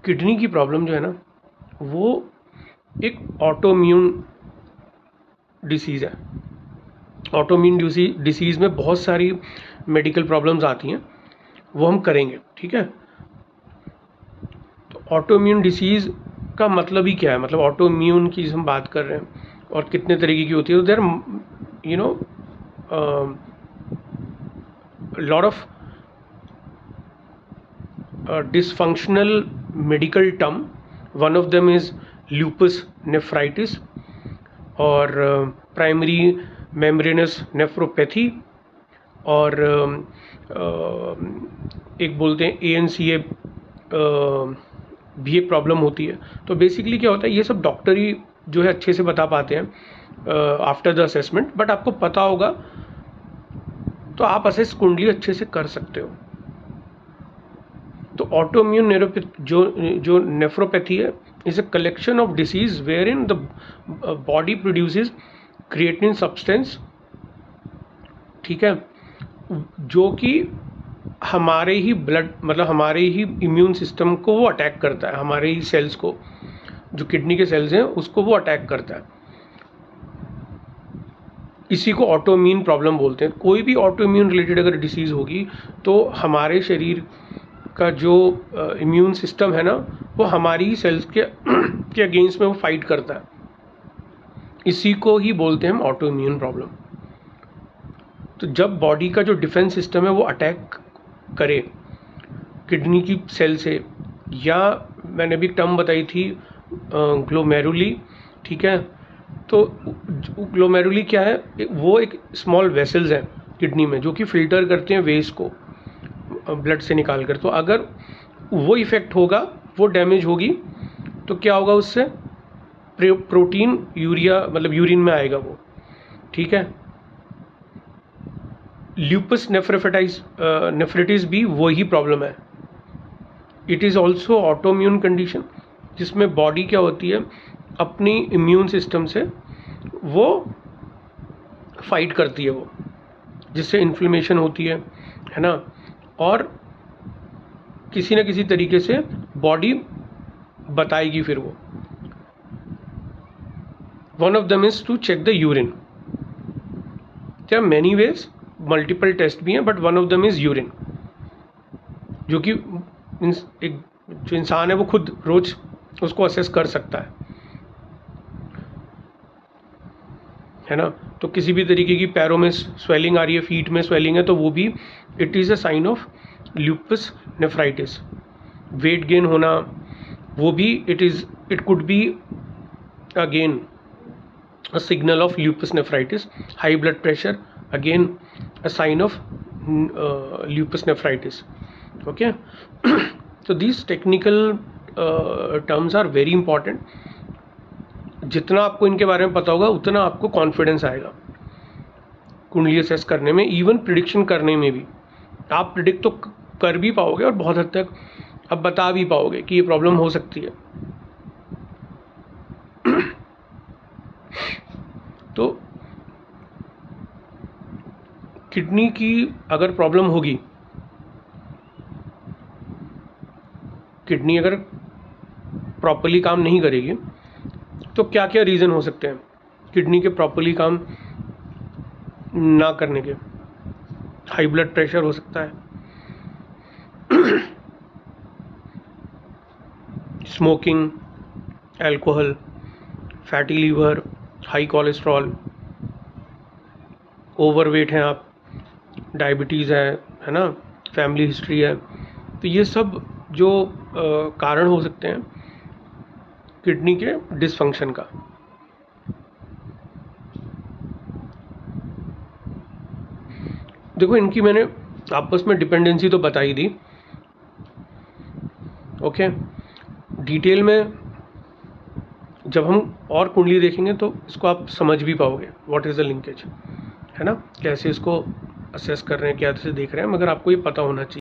Kidney की problem जो है ना वो एक ऑटोइम्यून डिसीज़ है। ऑटोइम्यून डिसीज़ में बहुत सारी मेडिकल प्रॉब्लम्स आती हैं, वो हम करेंगे, ठीक है। तो ऑटोइम्यून डिसीज़ का मतलब ही क्या है, मतलब ऑटोइम्यून की हम बात कर रहे हैं और कितने तरीके की होती है। तो there you know lot of dysfunctional medical term. One of them is lupus nephritis और प्राइमरी मेम्ब्रेनस नेफ्रोपैथी और एक बोलते हैं ANCA भी एक प्रॉब्लम होती है। तो बेसिकली क्या होता है, ये सब डॉक्टर ही जो है अच्छे से बता पाते हैं आफ्टर द असेसमेंट, बट आपको पता होगा तो आप असेस कुंडली अच्छे से कर सकते हो। तो ऑटोइम्यून जो नेफ्रोपैथी है is a collection of disease where in the body produces creatinine substance, ठीक है, जो कि हमारे ही ब्लड मतलब हमारे ही इम्यून सिस्टम को वो अटैक करता है, हमारे ही सेल्स को, जो किडनी के सेल्स हैं उसको वो अटैक करता है। इसी को ऑटोइम्यून प्रॉब्लम बोलते हैं। कोई भी ऑटोइम्यून रिलेटेड अगर डिसीज़ होगी तो हमारे शरीर का जो इम्यून सिस्टम है ना वो हमारी ही सेल्स के अगेंस्ट में वो फाइट करता है। इसी को ही बोलते हैं हम ऑटोइम्यून प्रॉब्लम। तो जब बॉडी का जो डिफेंस सिस्टम है वो अटैक करे किडनी की सेल से, या मैंने भी टर्म बताई थी ग्लोमेरुली, ठीक है। तो ग्लोमेरुली क्या है, वो एक स्मॉल वेसल्स हैं किडनी में जो कि फिल्टर करते हैं वेस्ट को ब्लड से निकाल कर। तो अगर वो इफ़ेक्ट होगा, वो डैमेज होगी, तो क्या होगा उससे, प्रोटीन यूरिया मतलब यूरिन में आएगा वो, ठीक है। ल्यूपस नेफ्रिटिस भी वही प्रॉब्लम है। It is also autoimmune condition जिसमें बॉडी क्या होती है अपनी इम्यून सिस्टम से वो फाइट करती है, वो जिससे इन्फ्लेमेशन होती है ना, और किसी न किसी तरीके से बॉडी बताएगी फिर वो। One of them is to check the urine. There are many ways, multiple test भी हैं, but one of them is urine, जो कि एक जो इंसान है वो खुद रोज उसको असेस कर सकता है ना। तो किसी भी तरीके की पैरों में स्वेलिंग आ रही है, फीट में स्वेलिंग है, तो वो भी it is a sign of lupus nephritis. Weight gain होना, वो भी it could be again a signal of lupus nephritis. High blood pressure again a sign of lupus nephritis, okay. तो these technical terms are very important. जितना आपको इनके बारे में पता होगा उतना आपको कॉन्फिडेंस आएगा कुंडली असेस करने में, इवन प्रिडिक्शन करने में भी। आप प्रिडिक्ट तो कर भी पाओगे और बहुत हद तक अब बता भी पाओगे कि ये प्रॉब्लम हो सकती है। तो किडनी की अगर प्रॉब्लम होगी, किडनी अगर प्रॉपर्ली काम नहीं करेगी, तो क्या क्या रीज़न हो सकते हैं किडनी के प्रॉपर्ली काम ना करने के। हाई ब्लड प्रेशर हो सकता है, smoking, alcohol, fatty liver, high cholesterol, overweight हैं आप, डायबिटीज़ है ना, फैमिली हिस्ट्री है। तो ये सब जो कारण हो सकते हैं किडनी के डिसफंक्शन का। देखो इनकी मैंने आपस में डिपेंडेंसी तो बता ही दी, ओके। डिटेल में जब हम और कुंडली देखेंगे तो इसको आप समझ भी पाओगे व्हाट इज़ द लिंकेज, है ना, कैसे इसको असेस कर रहे हैं, क्या से देख रहे हैं, मगर आपको ये पता होना चाहिए।